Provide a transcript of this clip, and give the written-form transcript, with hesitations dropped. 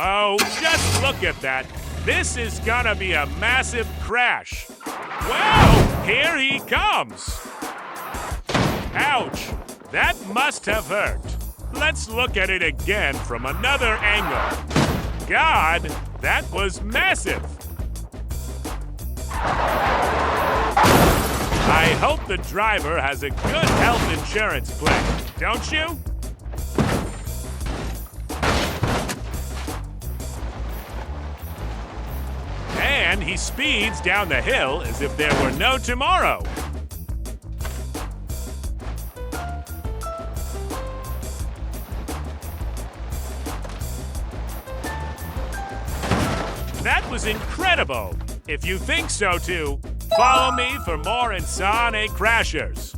Oh, just look at that. This is gonna be a massive crash. Well, here he comes. Ouch, that must have hurt. Let's look at it again from another angle. God, that was massive. I hope the driver has a good health insurance plan, don't you? And he speeds down the hill as if there were no tomorrow. That was incredible! If you think so too, follow me for more Insane Crashers.